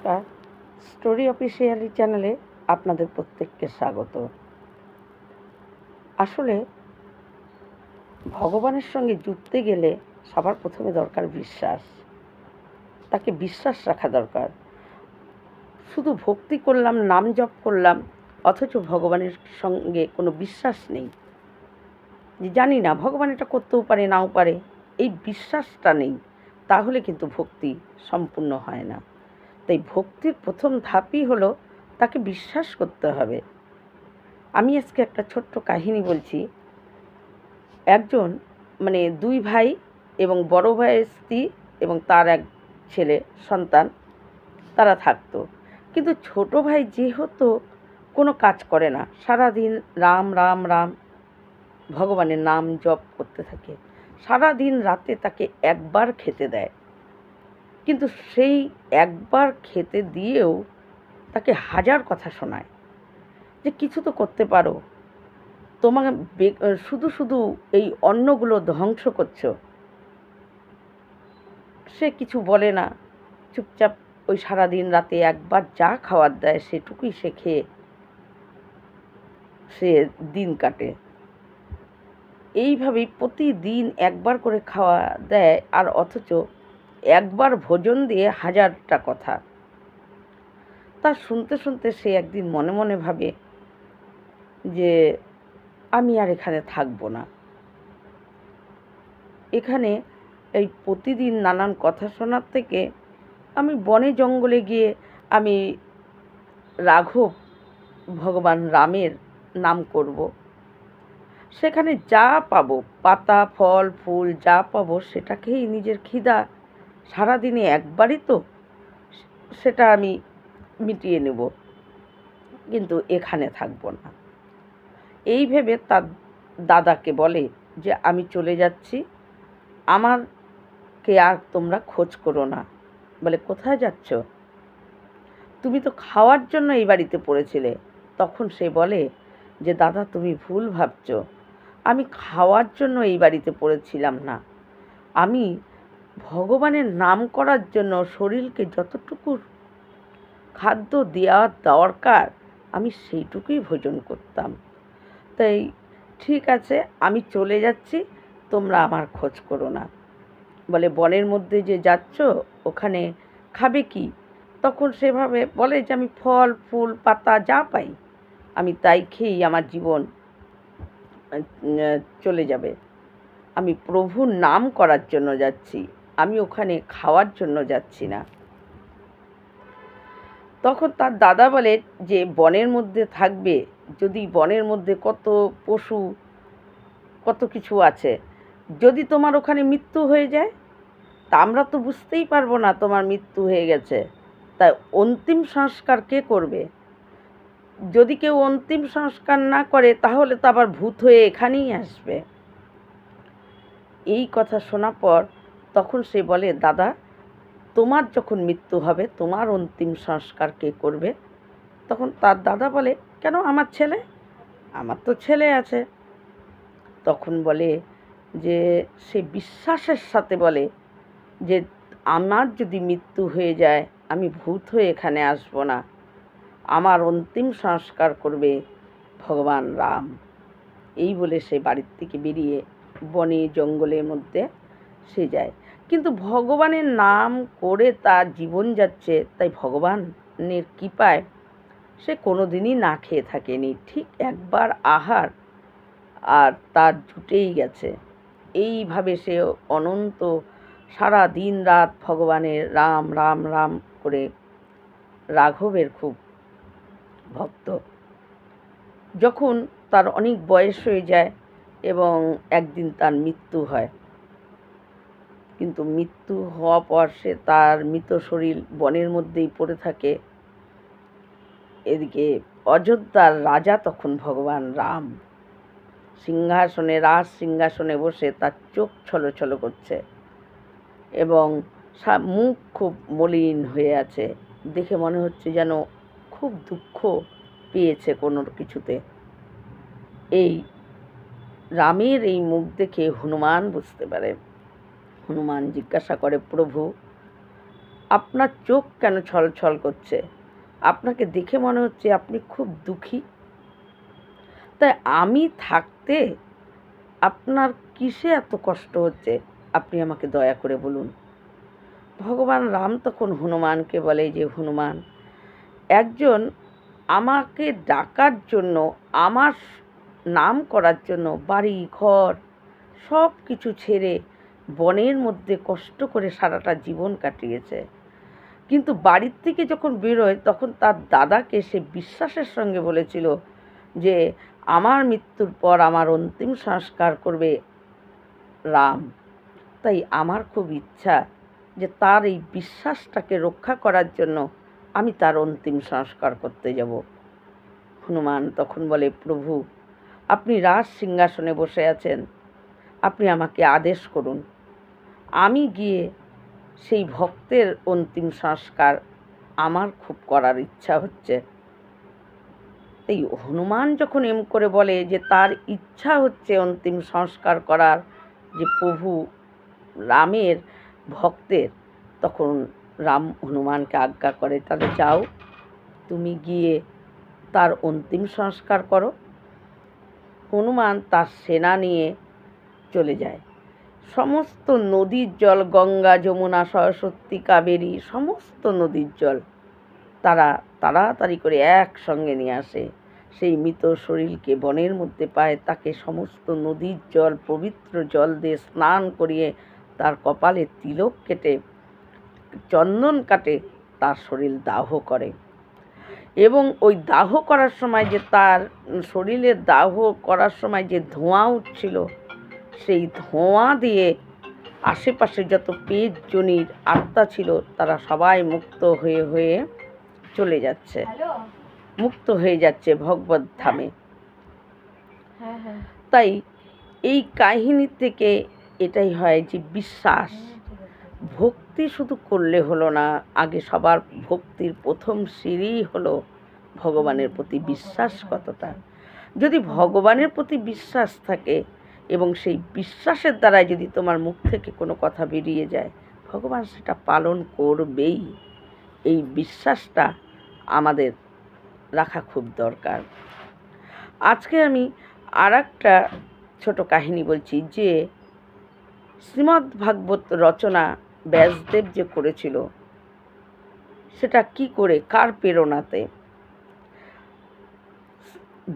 নমস্কার, story officially চ্যানেলে আপনাদের প্রত্যেককে স্বাগত। আসলে ভগবানের সঙ্গে যুক্তে গেলে সবার প্রথমে দরকার বিশ্বাস। তাকে বিশ্বাস রাখা দরকার। শুধু ভক্তি করলাম, নাম জপ করলাম, অথচ ভগবানের সঙ্গে কোনো বিশ্বাস নেই, যে জানি না ভগবান এটা করতেও পারে, নাও পারে, এই বিশ্বাসটা নেই, তাহলে কিন্তু ভক্তি সম্পূর্ণ হয় না। তাই ভক্তির প্রথম ধাপই হলো তাকে বিশ্বাস করতে হবে। আমি আজকে একটা ছোট্ট কাহিনী বলছি। একজন দুই ভাই এবং বড় ভাইয়ের স্ত্রী এবং তার এক ছেলে সন্তান, তারা থাকতো। কিন্তু ছোট ভাই যেহেতু কোনো কাজ করে না, সারাদিন রাম রাম রাম ভগবানের নাম জপ করতে থাকে। সারাদিন রাতে তাকে একবার খেতে দেয়, কিন্তু সেই একবার খেতে দিয়েও তাকে হাজার কথা শোনায় যে কিছু তো করতে পারো, তোমার শুধু শুধু এই অন্নগুলো ধ্বংস করছো। সে কিছু বলে না, চুপচাপ ওই সারাদিন রাতে একবার যা খাওয়ার দেয় সেটুকুই সে খেয়ে সে দিন কাটে। এইভাবেই প্রতিদিন একবার করে খাওয়া দেয়, আর অথচ একবার ভোজন দিয়ে হাজারটা কথা। তা শুনতে শুনতে সে একদিন মনে মনে ভাবে যে আমি আর এখানে থাকবো না। এখানে এই প্রতিদিন নানান কথা শোনার থেকে আমি বনে জঙ্গলে গিয়ে আমি রাঘব ভগবান রামের নাম করব। সেখানে যা পাবো, পাতা ফল ফুল যা পাবো, সেটা খেয়েই নিজের খিদা সারাদিনে একবারই তো, সেটা আমি মিটিয়ে নেব, কিন্তু এখানে থাকবো না। এই ভেবে তার দাদাকে বলে যে আমি চলে যাচ্ছি, আমারকে আর তোমরা খোঁজ করো না। বলে কোথায় যাচ্ছ? তুমি তো খাওয়ার জন্য এই বাড়িতে পড়েছিলে। তখন সে বলে যে দাদা তুমি ভুল ভাবছ, আমি খাওয়ার জন্য এই বাড়িতে পড়েছিলাম না, আমি ভগবানের নাম করার জন্য শরীরকে যতটুকু খাদ্য দেওয়ার দরকার আমি সেইটুকুই ভোজন করতাম। তাই ঠিক আছে, আমি চলে যাচ্ছি, তোমরা আমার খোঁজ করো না। বলে বনের মধ্যে যে যাচ্ছ ওখানে খাবে কি? তখন সেভাবে বলে যে আমি ফল ফুল পাতা যা পাই আমি তাই খেয়েই আমার জীবন চলে যাবে। আমি প্রভুর নাম করার জন্য যাচ্ছি, আমি ওখানে খাওয়ার জন্য যাচ্ছি না। তখন তার দাদা বলে যে বনের মধ্যে থাকবে, যদি বনের মধ্যে কত পশু কত কিছু আছে, যদি তোমার ওখানে মৃত্যু হয়ে যায় তা আমরা তো বুঝতেই পারবো না তোমার মৃত্যু হয়ে গেছে। তাই অন্তিম সংস্কার কে করবে? যদি কেউ অন্তিম সংস্কার না করে তাহলে তো আবার ভূত হয়ে এখানেই আসবে। এই কথা শোনার পর তখন সে বলে দাদা তোমার যখন মৃত্যু হবে তোমার অন্তিম সংস্কার কে করবে? তখন তার দাদা বলে কেন, আমার ছেলে, আমার তো ছেলে আছে। তখন বলে যে সে বিশ্বাসের সাথে বলে যে আমার যদি মৃত্যু হয়ে যায় আমি ভূত হয়ে এখানে আসবো না, আমার অন্তিম সংস্কার করবে ভগবান রাম। এই বলে সে বাড়ির থেকে বেরিয়ে বনে জঙ্গলের মধ্যে সে যায়। কিন্তু ভগবানের নাম করে তার জীবন যাচ্ছে, তাই ভগবানের কৃপায় সে কোনো দিনই না খেয়ে থাকেনি। ঠিক একবার আহার আর তার জুটেই গেছে। এইভাবে সে অনন্ত সারা দিন রাত ভগবানের রাম রাম রাম করে রাঘবের খুব ভক্ত। যখন তার অনেক বয়স হয়ে যায় এবং একদিন তার মৃত্যু হয়, কিন্তু মৃত্যু হওয়ার পর সে তার মৃত শরীর বনের মধ্যেই পড়ে থাকে। এদিকে অযোধ্যার রাজা তখন ভগবান রাম সিংহাসনে, রাজ সিংহাসনে বসে তার চোখ ছলছল করছে এবং মুখ খুব মলিন হয়ে আছে। দেখে মনে হচ্ছে যেন খুব দুঃখ পেয়েছে কোনো কিছুতে। এই রামের এই মুখ দেখে হনুমান বুঝতে পারে। হনুমান জিজ্ঞাসা করে প্রভু আপনার চোখ কেন ছলছল করছে? আপনাকে দেখে মনে হচ্ছে আপনি খুব দুঃখী। তাই আমি থাকতে আপনার কিসে এত কষ্ট হচ্ছে? আপনি আমাকে দয়া করে বলুন। ভগবান রাম তখন হনুমানকে বলে যে, হনুমান, একজন আমাকে ডাকার জন্য, আমার নাম করার জন্য বাড়ি ঘর সব কিছু ছেড়ে বনের মধ্যে কষ্ট করে সারাটা জীবন কাটিয়েছে, কিন্তু বাড়ির থেকে যখন বেরোয় তখন তার দাদাকে সে বিশ্বাসের সঙ্গে বলেছিল যে আমার মৃত্যুর পর আমার অন্তিম সংস্কার করবে রাম। তাই আমার খুব ইচ্ছা যে তার এই বিশ্বাসটাকে রক্ষা করার জন্য আমি তার অন্তিম সংস্কার করতে যাব। হনুমান তখন বলে, প্রভু, আপনি রাজ সিংহাসনে বসে আছেন, আপনি আমাকে আদেশ করুন, আমি গিয়ে সেই ভক্তের অন্তিম সংস্কার আমার খুব করার ইচ্ছা হচ্ছে। এই হনুমান যখন এম করে বলে যে তার ইচ্ছা হচ্ছে অন্তিম সংস্কার করার যে প্রভু রামের ভক্তের, তখন রাম হনুমানকে আজ্ঞা করে, তাহলে যাও, তুমি গিয়ে তার অন্তিম সংস্কার করো। হনুমান তার সেনা নিয়ে চলে যায়। সমস্ত নদীর জল, গঙ্গা, যমুনা, সরস্বতী, কাবেরী, সমস্ত নদীর জল তারা তাড়াতাড়ি করে একসঙ্গে নিয়ে আসে। সেই মৃত শরীরকে বনের মধ্যে পায়, তাকে সমস্ত নদীর জল, পবিত্র জল দিয়ে স্নান করিয়ে তার কপালে তিলক কেটে, চন্দন কাটে, তার শরীর দাহ করে। এবং ওই দাহ করার সময় যে তার শরীরের দাহ করার সময় যে ধোঁয়া উঠছিল, সেই ধোঁয়া দিয়ে আশেপাশে যত পেট জনির আত্মা ছিল তারা সবাই মুক্ত হয়ে হয়ে চলে যাচ্ছে, মুক্ত হয়ে যাচ্ছে ভগবত ধামে। তাই এই কাহিনী থেকে এটাই হয় যে বিশ্বাস, ভক্তি শুধু করলে হলো না, আগে সবার ভক্তির প্রথম সিঁড়ি হলো ভগবানের প্রতি বিশ্বাস কতটা। যদি ভগবানের প্রতি বিশ্বাস থাকে এবং সেই বিশ্বাসের দ্বারাই যদি তোমার মুখ থেকে কোনো কথা বেরিয়ে যায়, ভগবান সেটা পালন করবেই। এই বিশ্বাসটা আমাদের রাখা খুব দরকার। আজকে আমি আর একটা ছোট কাহিনী বলছি যে শ্রীমদ্ ভাগবত রচনা ব্যাসদেব যে করেছিল, সেটা কি করে, কার প্রেরণাতে।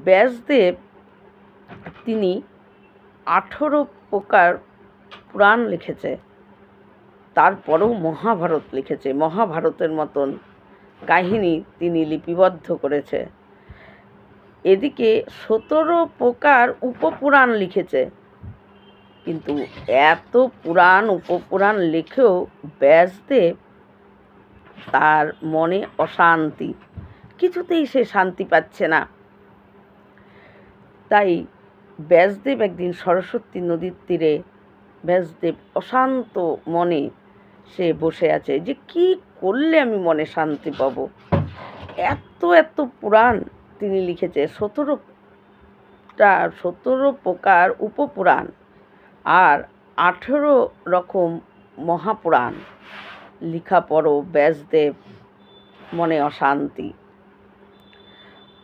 ব্যাসদেব তিনি 18 প্রকার পুরাণ লিখেছে, তারপরেও মহাভারত লিখেছে। মহাভারতের মতন কাহিনী তিনি লিপিবদ্ধ করেছে। এদিকে 17 প্রকার উপপুরাণ লিখেছে, কিন্তু এত পুরাণ উপপুরাণ লিখেও ব্যাসদেব তার মনে অশান্তি, কিছুতেই সে শান্তি পাচ্ছে না। তাই ব্যাসদেব একদিন সরস্বতী নদীর তীরে ব্যাসদেব অশান্ত মনে সে বসে আছে যে কি করলে আমি মনে শান্তি পাবো। এত এত পুরাণ তিনি লিখেছে, 17 প্রকার উপপুরাণ আর 18 রকম মহাপুরাণ লিখা পরও ব্যাসদেব মনে অশান্তি,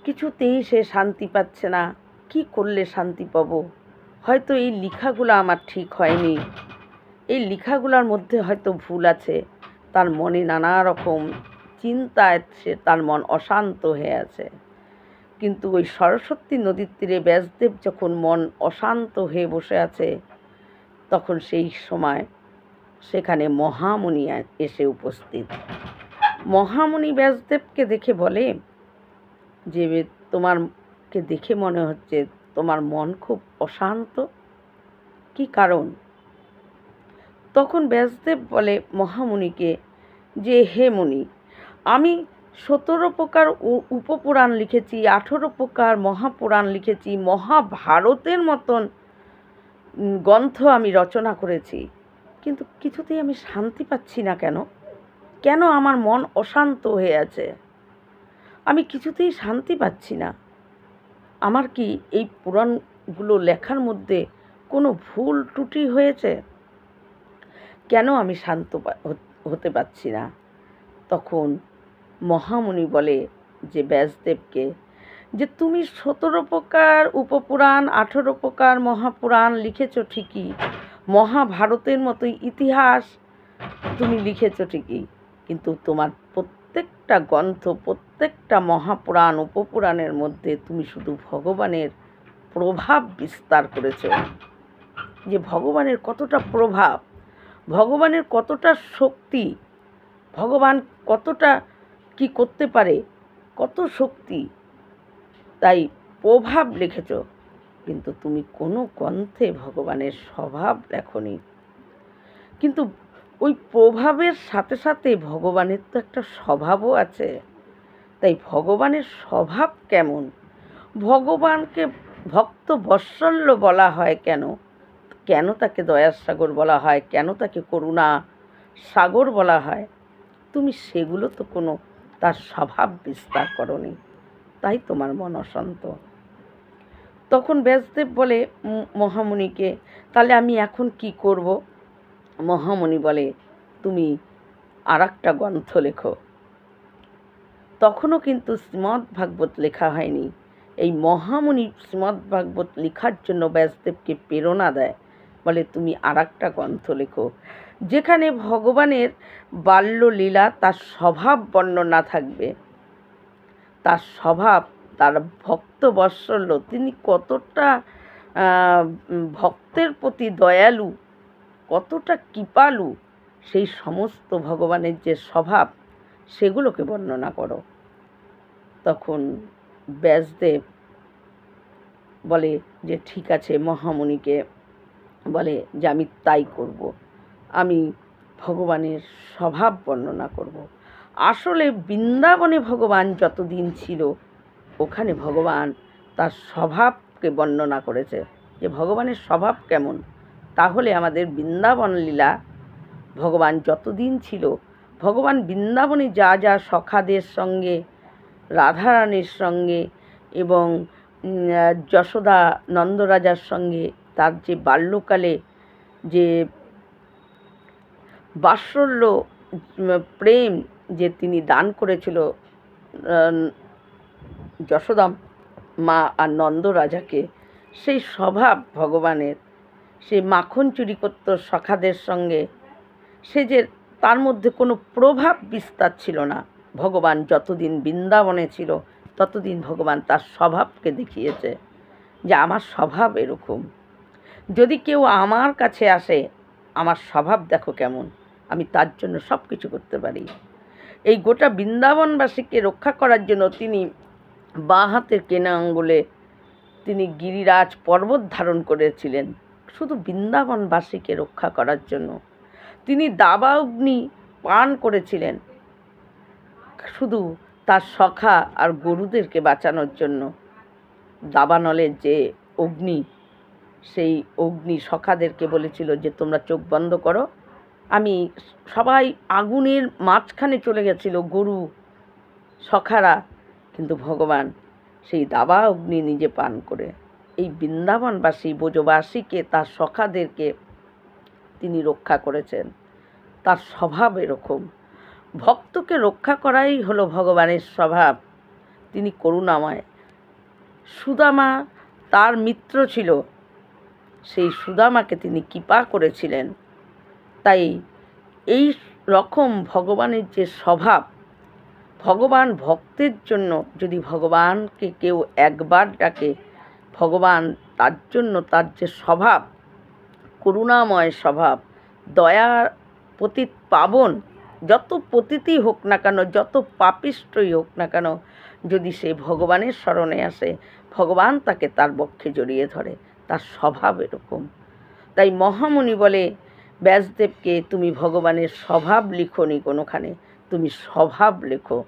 কিছুতেই সে শান্তি পাচ্ছে না। কি করলে শান্তি পাবো? হয়তো এই লেখাগুলো আমার ঠিক হয়নি, এই লেখাগুলোর মধ্যে হয়তো ভুল আছে। তার মনে নানা রকম চিন্তায় তার মন অশান্ত হয়ে আছে। কিন্তু ওই সরস্বতী নদীর তীরে ব্যাসদেব যখন মন অশান্ত হয়ে বসে আছে, তখন সেই সময় সেখানে মহামুনি এসে উপস্থিত। মহামুনি ব্যাসদেবকে দেখে বলে যে তোমারকে দেখে মনে হচ্ছে তোমার মন খুব অশান্ত, কি কারণ? তখন ব্যাসদেব বলে মহামুনিকে যে হে মুনি, আমি 17 প্রকার উপপুরাণ লিখেছি, 18 প্রকার মহাপুরাণ লিখেছি, মহাভারতের মতন গ্রন্থ আমি রচনা করেছি, কিন্তু কিছুতেই আমি শান্তি পাচ্ছি না। কেন কেন আমার মন অশান্ত হয়ে আছে? আমি কিছুতেই শান্তি পাচ্ছি না। আমার কি এই পুরাণগুলো লেখার মধ্যে কোনো ভুল ত্রুটি হয়েছে? কেন আমি শান্ত হতে পারছি না? তখন মহামুনি বলে যে ব্যাসদেবকে যে তুমি 17 প্রকার উপপুরাণ 18 প্রকার মহাপুরাণ লিখেছ ঠিকই, মহাভারতের মতোই ইতিহাস তুমি লিখেছ ঠিকই, কিন্তু তোমার প্রত্যেকটা গ্রন্থ প্রত্যেকটা মহাপুরাণ উপপুরাণের মধ্যে তুমি শুধু ভগবানের প্রভাব বিস্তার করেছ। যে ভগবানের কতটা প্রভাব, ভগবানের কতটা শক্তি, ভগবান কতটা কি করতে পারে, কত শক্তি, তাই প্রভাব লিখেছ, কিন্তু তুমি কোনো গ্রন্থে ভগবানের স্বভাব লেখনি। কিন্তু ওই প্রভাবের সাথে সাথে ভগবানের তো একটা স্বভাবও আছে, তাই ভগবানের স্বভাব কেমন, ভগবানকে ভক্ত বৎসল্য বলা হয় কেন, কেন তাকে দয়ার সাগর বলা হয়, কেন তাকে করুণা সাগর বলা হয়, তুমি সেগুলো তো কোনো তার স্বভাব বিস্তার করনি, তাই তোমার মন অশান্ত। তখন ব্যাসদেব বলে মহামুনিকে, তাহলে আমি এখন কি করব? মহামুনি বলে তুমি আর একটা গ্রন্থ লেখো। তখনও কিন্তু শ্রীমদ্ভাগবত লেখা হয়নি। এই মহামুনি শ্রীমদ্ভাগবত লেখার জন্য ব্যাসদেবকে প্রেরণা দেয়, বলে তুমি আর একটা গ্রন্থ লেখো, যেখানে ভগবানের বাল্যলীলা তার স্বভাব বর্ণনা থাকবে, তার স্বভাব, তার ভক্ত বৎসল্য, তিনি কতটা ভক্তের প্রতি দয়ালু, কতটা কৃপালু, সেই সমস্ত ভগবানের যে স্বভাব সেগুলোকে বর্ণনা করো। তখন ব্যাসদেব বলে যে ঠিক আছে, মহামুনিকে বলে যে আমি তাই করব, আমি ভগবানের স্বভাব বর্ণনা করব। আসলে বৃন্দাবনে ভগবান যতদিন ছিল ওখানে ভগবান তার স্বভাবকে বর্ণনা করেছে, যে ভগবানের স্বভাব কেমন। তাহলে আমাদের বৃন্দাবন লীলা, ভগবান যতদিন ছিল, ভগবান বৃন্দাবনে যা যা সখাদের সঙ্গে, রাধারানীর সঙ্গে এবং যশোদা নন্দরাজার সঙ্গে তার যে বাল্যকালে যে বাৎসল্য প্রেম যে তিনি দান করেছিল যশোদা মা আর নন্দরাজাকে, সেই স্বভাব ভগবানের, সে মাখন চুরি করত সখাদের সঙ্গে, সে যে তার মধ্যে কোনো প্রভাব বিস্তার ছিল না। ভগবান যতদিন বৃন্দাবনে ছিল ততদিন ভগবান তার স্বভাবকে দেখিয়েছে যে আমার স্বভাব এরকম, যদি কেউ আমার কাছে আসে আমার স্বভাব দেখো কেমন, আমি তার জন্য সব কিছু করতে পারি। এই গোটা বৃন্দাবনবাসীকে রক্ষা করার জন্য তিনি বাঁ হাতের কেনা আঙ্গুলে তিনি গিরিরাজ পর্বত ধারণ করেছিলেন, শুধু বৃন্দাবনবাসীকে রক্ষা করার জন্য। তিনি দাবা অগ্নি পান করেছিলেন শুধু তার সখা আর গরুদেরকে বাঁচানোর জন্য। দাবানলের যে অগ্নি, সেই অগ্নি সখাদেরকে বলেছিল যে তোমরা চোখ বন্ধ করো, আমি, সবাই আগুনের মাঝখানে চলে গেছিল গরু সখারা, কিন্তু ভগবান সেই দাবা অগ্নি নিজে পান করে এই বৃন্দাবনবাসী ব্রজবাসীকে, তার সখাদেরকে তিনি রক্ষা করেছেন। তার স্বভাব এরকম, ভক্তকে রক্ষা করাই হলো ভগবানের স্বভাব। তিনি করুণাময়। সুদামা তার মিত্র ছিল, সেই সুদামাকে তিনি কৃপা করেছিলেন। তাই এই রকম ভগবানের যে স্বভাব, ভগবান ভক্তের জন্য যদি ভগবানকে কেউ একবার ডাকে, ভগবান তার জন্য তার যে স্বভাব, করুণাময় স্বভাব, দয়ার পতিত পাবন, যত পতিতই হোক না কেন, যত পাপিষ্টই হোক না কেন, যদি সে ভগবানের শরণে আসে ভগবান তাকে তার বক্ষে জড়িয়ে ধরে, তার স্বভাব এরকম। তাই মহামুনি বলে ব্যাসদেবকে তুমি ভগবানের স্বভাব লিখোনি কোনোখানে, তুমি স্বভাব লেখো।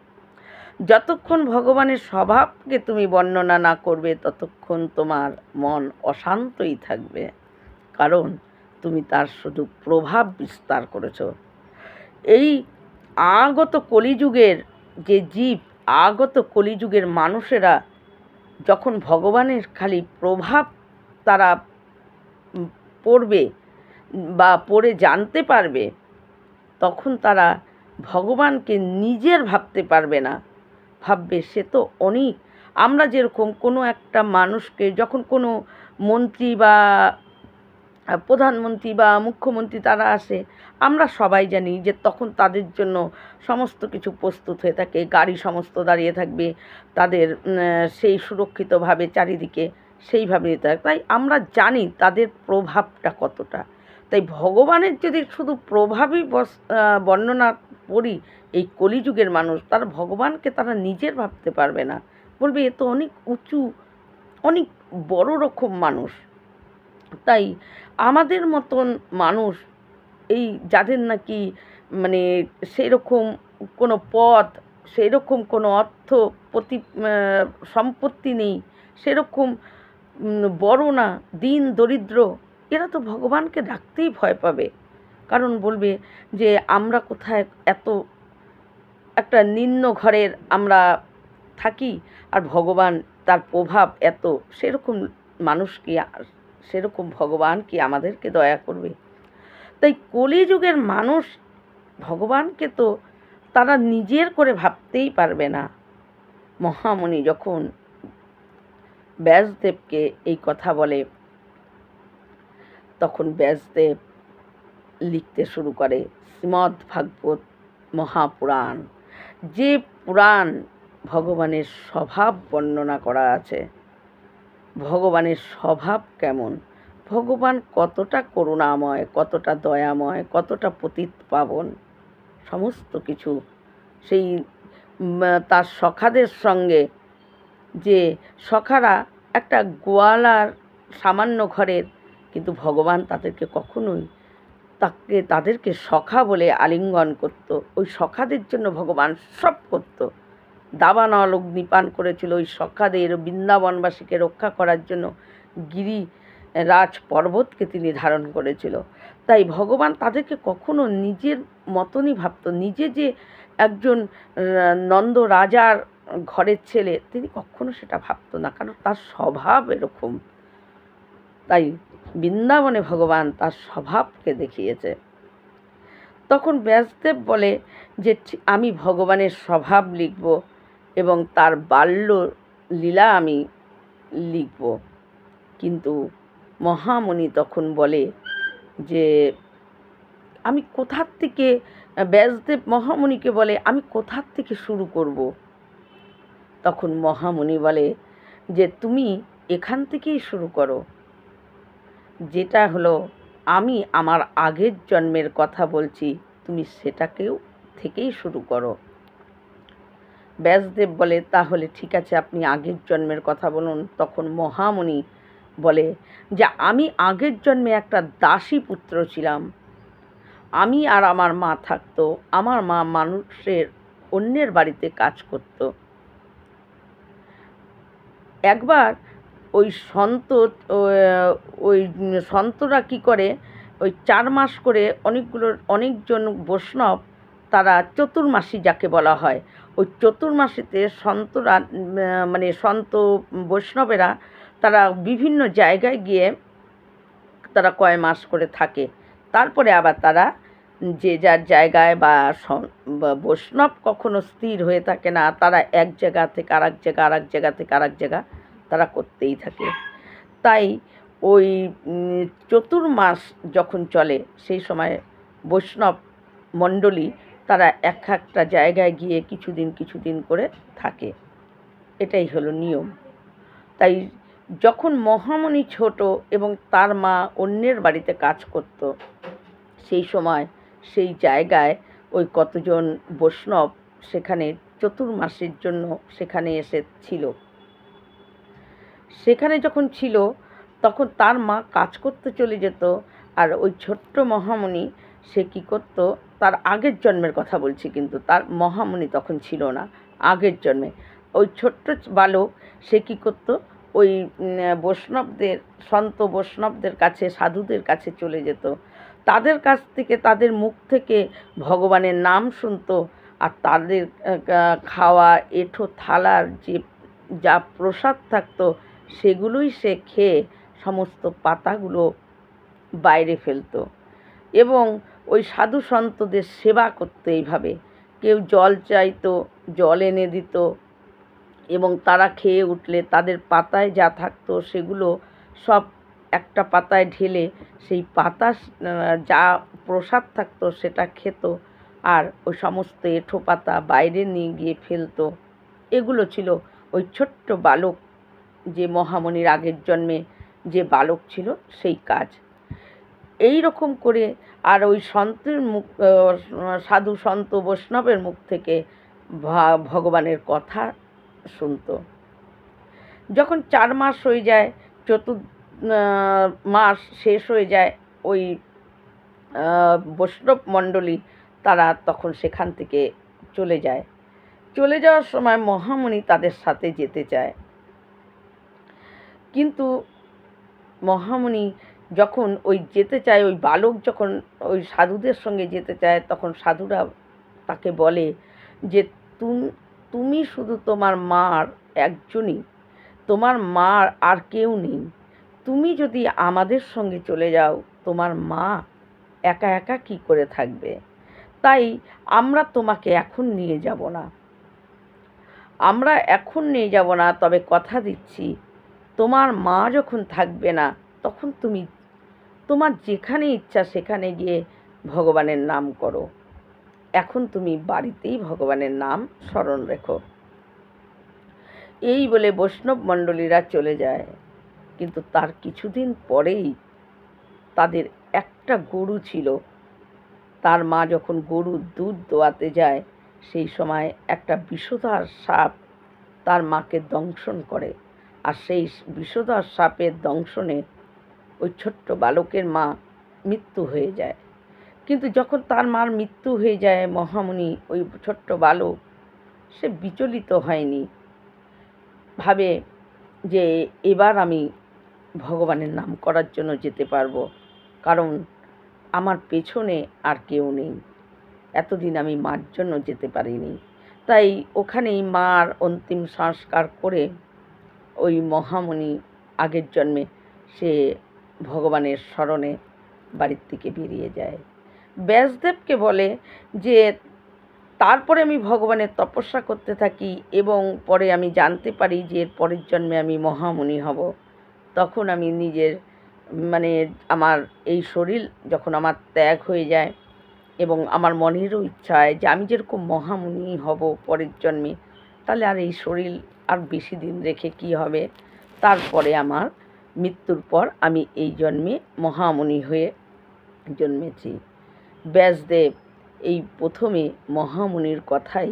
যতক্ষণ ভগবানের স্বভাবকে তুমি বর্ণনা না করবে ততক্ষণ তোমার মন অশান্তই থাকবে, কারণ তুমি তার শুধু প্রভাব বিস্তার করেছ। এই আগত কলিযুগের যে জীব, আগত কলিযুগের মানুষেরা যখন ভগবানের খালি প্রভাব তারা পড়বে বা পড়ে জানতে পারবে, তখন তারা ভগবানকে নিজের ভাবতে পারবে না, ভাববে সে তো অনেক। আমরা যেরকম কোনো একটা মানুষকে যখন কোনো মন্ত্রী বা প্রধানমন্ত্রী বা মুখ্যমন্ত্রী তারা আসে, আমরা সবাই জানি যে তখন তাদের জন্য সমস্ত কিছু প্রস্তুত হয়ে থাকে, গাড়ি সমস্ত দাঁড়িয়ে থাকবে, তাদের সেই সুরক্ষিতভাবে চারিদিকে সেইভাবে নিতে হয়। তাই আমরা জানি তাদের প্রভাবটা কতটা। তাই ভগবানের যদি শুধু প্রভাবই বর্ণনা করি, এই কলিযুগের মানুষ তারা ভগবানকে তারা নিজের ভাবতে পারবে না, বলবে এ তো অনেক উঁচু, অনেক বড় রকম মানুষ। তাই আমাদের মতন মানুষ, এই যাদের নাকি মানে সেরকম কোনো পদ, সেরকম কোনো অর্থ প্রতি সম্পত্তি নেই, সেরকম বড় না, দিন দরিদ্র, এরা তো ভগবানকে ডাকতেই ভয় পাবে। কারণ বলবে যে আমরা কোথায় এত একটা নিম্ন ঘরের আমরা থাকি, আর ভগবান তার প্রভাব এত, সেরকম মানুষ কি, সেরকম ভগবান কি আমাদেরকে দয়া করবে? তাই কলিযুগের মানুষ ভগবানকে তো তারা নিজের করে ভাবতেই পারবে না। মহামুনি যখন ব্যাসদেবকে এই কথা বলে, তখন ব্যাসদেব লিখতে শুরু করে শ্রীমদ্ ভাগবত মহাপুরাণ, যে পুরাণ ভগবানের স্বভাব বর্ণনা করা আছে। ভগবানের স্বভাব কেমন, ভগবান কতটা করুণাময়, কতটা দয়াময়, কতটা পতিত পাবন, সমস্ত কিছু সেই তার সখাদের সঙ্গে, যে সখারা একটা গোয়ালার সামান্য ঘরের, কিন্তু ভগবান তাদেরকে কখনোই তাদেরকে সখা বলে আলিঙ্গন করত। ওই সখাদের জন্য ভগবান সব করত। দাবানল অগ্নিপান করেছিল ওই সখাদের, বৃন্দাবনবাসীকে রক্ষা করার জন্য গিরিরাজ পর্বতকে তিনি ধারণ করেছিল। তাই ভগবান তাদেরকে কখনো নিজের মতনই ভাবত। নিজে যে একজন নন্দ রাজার ঘরের ছেলে, তিনি কখনো সেটা ভাবত না, কারণ তার স্বভাব এরকম। তাই বৃন্দাবনে ভগবান তার স্বভাবকে দেখিয়েছে। তখন ব্যাসদেব বলে যে আমি ভগবানের স্বভাব লিখব এবং তার বাল্য লীলা আমি লিখব। কিন্তু মহামুনি তখন বলে যে আমি কোথার থেকে, ব্যাসদেব মহামুনিকে বলে আমি কোথার থেকে শুরু করব। তখন মহামুনি বলে যে তুমি এখান থেকেই শুরু করো, যেটা হলো আমি আমার আগের জন্মের কথা বলছি, তুমি সেটাকেও থেকেই শুরু করো। ব্যাসদেব বলে তাহলে ঠিক আছে, আপনি আগের জন্মের কথা বলুন। তখন মহামুনি বলে যে আমি আগের জন্মে একটা দাসী পুত্র ছিলাম। আমি আর আমার মা থাকতো, আমার মা মানুষের অন্যের বাড়িতে কাজ করত। একবার ওই সন্তরা কি করে, ওই 4 মাস করে অনেকজন বৈষ্ণব, তারা চতুর্মাসী যাকে বলা হয়, ওই চতুর্মাসীতে সন্তরা মানে সন্ত বৈষ্ণবেরা তারা বিভিন্ন জায়গায় গিয়ে তারা কয় মাস করে থাকে। তারপরে আবার তারা যে যার জায়গায়, বা বৈষ্ণব কখনো স্থির হয়ে থাকে না, তারা এক জায়গা থেকে আরেক জায়গা, আরেক জায়গা থেকে আরেক জায়গা তারা করতেই থাকে। তাই ওই চতুর্মাস যখন চলে, সেই সময় বৈষ্ণব মণ্ডলী তারা এক একটা জায়গায় গিয়ে কিছুদিন করে থাকে। এটাই হলো নিয়ম। তাই যখন মহামুনি ছোট এবং তার মা অন্যের বাড়িতে কাজ করত, সেই সময় সেই জায়গায় ওই কতজন বৈষ্ণব সেখানে চতুর্মাসের জন্য সেখানে এসেছিল। সেখানে যখন ছিল তখন তার মা কাজ করতে চলে যেত, আর ওই ছোট্ট মহামুনি সে কী করত, তার আগের জন্মের কথা বলছি, কিন্তু তার মহামুনি তখন ছিল না, আগের জন্মে ওই ছোট্ট বালক সে কী করত, ওই বৈষ্ণবদের, সন্ত বৈষ্ণবদের কাছে, সাধুদের কাছে চলে যেত। তাদের কাছ থেকে, তাদের মুখ থেকে ভগবানের নাম শুনত, আর তাদের খাওয়া এঁঠো থালার যে যা প্রসাদ থাকতো সেগুলোই সে খেয়ে সমস্ত পাতাগুলো বাইরে ফেলত। এবং ওই সাধু সন্তদের সেবা করতো এইভাবে। কেউ জল চাইতো, জল এনে দিত, এবং তারা খেয়ে উঠলে তাদের পাতায় যা থাকতো সেগুলো সব একটা পাতায় ঢেলে সেই পাতা যা প্রসাদ থাকতো সেটা খেত, আর ওই সমস্ত এঁঠো পাতা বাইরে নিয়ে গিয়ে ফেলতো। এগুলো ছিল ওই ছোট্ট বালক, যে মহামণির আগের জন্মে যে বালক ছিল সেই কাজ। এই রকম করে আর ওই সন্তের মুখ, সাধু সন্ত বৈষ্ণবের মুখ থেকে ভগবানের কথা শুনতো। যখন 4 মাস হয়ে যায়, মাস শেষ হয়ে যায়, ওই বৈষ্ণব মণ্ডলী তারা তখন সেখান থেকে চলে যায়। চলে যাওয়ার সময় মহামণি তাদের সাথে যেতে চায়, কিন্তু মহামণি যখন ওই যেতে চায়, ওই বালক যখন ওই সাধুদের সঙ্গে যেতে চায়, তখন সাধুরা তাকে বলে যে তুমি শুধু তোমার মার একজনই, তোমার মার আর কেউ নেই। তুমি যদি আমাদের সঙ্গে চলে যাও, তোমার মা একা একা কী করে থাকবে? তাই আমরা তোমাকে এখন নিয়ে যাব না, আমরা এখন নিয়ে যাব না, তবে কথা দিচ্ছি তোমার মা যখন থাকবে না, তখন তুমি তোমার যেখানে ইচ্ছা সেখানে গিয়ে ভগবানের নাম করো। এখন তুমি বাড়িতেই ভগবানের নাম স্মরণ রেখো। এই বলে বৈষ্ণব মণ্ডলীরা চলে যায়। কিন্তু তার কিছুদিন পরেই তাদের একটা গরু ছিল। তার মা যখন গরুর দুধ দোয়াতে যায়, সেই সময় একটা বিষধর সাপ তার মাকে দংশন করে, আর সেই বিষধর সাপের দংশনে ওই ছোট্ট বালকের মা মৃত্যু হয়ে যায়। কিন্তু যখন তার মার মৃত্যু হয়ে যায়, মহামণি ওই ছোট্ট বালক সে বিচলিত হয়নি, ভাবে যে এবার আমি ভগবানের নাম করার জন্য যেতে পারবো, কারণ আমার পেছনে আর কেউ নেই। এতদিন আমি মার জন্য যেতে পারিনি। তাই ওখানেই মার অন্তিম সংস্কার করে ওই মহামণি আগের জন্মে সে ভগবানের স্মরণে বাড়ির থেকে বেরিয়ে যায়। ব্যাসদেবকে বলে যে তারপরে আমি ভগবানের তপস্যা করতে থাকি, এবং পরে আমি জানতে পারি যে এর পরের জন্মে আমি মহামণি হব। তখন আমি নিজের আমার এই শরীর যখন আমার ত্যাগ হয়ে যায়, এবং আমার মনেরও ইচ্ছা হয় যে আমি যেরকম মহামণি হব পরের জন্মে, তাহলে আর এই শরীর আর বেশি দিন রেখে কি হবে। তারপরে আমার মৃত্যুর পর আমি এই জন্মে মহামণি হয়ে জন্মেছি। ব্যাসদেব এই প্রথমে মহামণির কথাই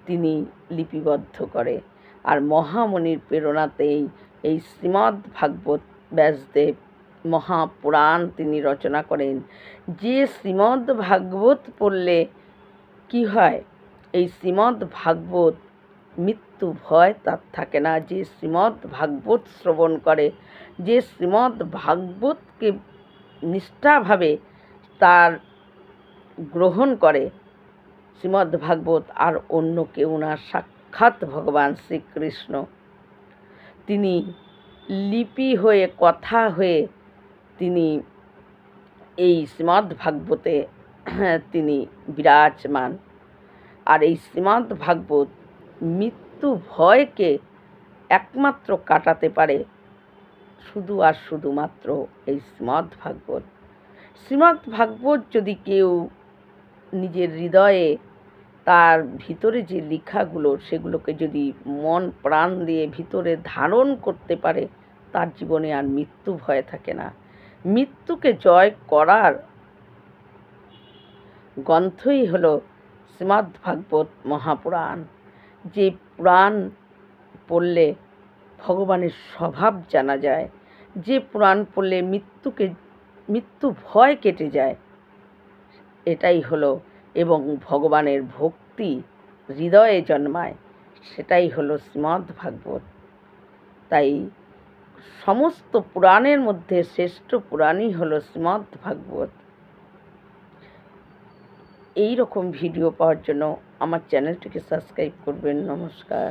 তিনি লিপিবদ্ধ করে, আর মহামণির প্রেরণাতেই এই শ্রীমদ্ ভাগবত ব্যাসদেব মহাপুরাণ তিনি রচনা করেন। যে শ্রীমদ্ ভাগবত পড়লে কি হয়, এই শ্রীমদ্ ভাগবত মৃত্যু ভয় তার থাকে না। যে শ্রীমদ্ ভাগবত শ্রবণ করে, যে শ্রীমদ্ ভাগবতকে নিষ্ঠাভাবে তার গ্রহণ করে, শ্রীমদ্ ভাগবত আর অন্য কেউ না, সাক্ষাৎ ভগবান শ্রীকৃষ্ণ। তিনি লিপি হয়ে, কথা হয়ে তিনি এই শ্রীমদ্ ভাগবতে তিনি বিরাজমান। আর এই শ্রীমদ্ ভাগবত মৃত্যু ভয়কে একমাত্র কাটাতে পারে শুধু আর শুধুমাত্র এই শ্রীমদ্ ভাগবত। শ্রীমদ্ ভাগবত যদি কেউ নিজের হৃদয়ে তার ভিতরে যে লেখাগুলো সেগুলোকে যদি মন প্রাণ দিয়ে ভিতরে ধারণ করতে পারে, তার জীবনে আর মৃত্যু ভয় থাকে না। মৃত্যুকে জয় করার গ্রন্থই হলো শ্রীমদ্ ভাগবত মহাপুরাণ। যে পুরাণ পড়লে ভগবানের স্বভাব জানা যায়, যে পুরাণ পড়লে মৃত্যু ভয় কেটে যায়, এটাই হলো, এবং ভগবানের ভক্তি হৃদয়ে জন্মায়, সেটাই হলো শ্রীমদ্ ভাগবত। তাই সমস্ত পুরাণের মধ্যে শ্রেষ্ঠ পুরাণই হলো শ্রীমদ্ ভাগবত। এই রকম ভিডিও পাওয়ার জন্য আমার চ্যানেলটিকে সাবস্ক্রাইব করবেন। নমস্কার।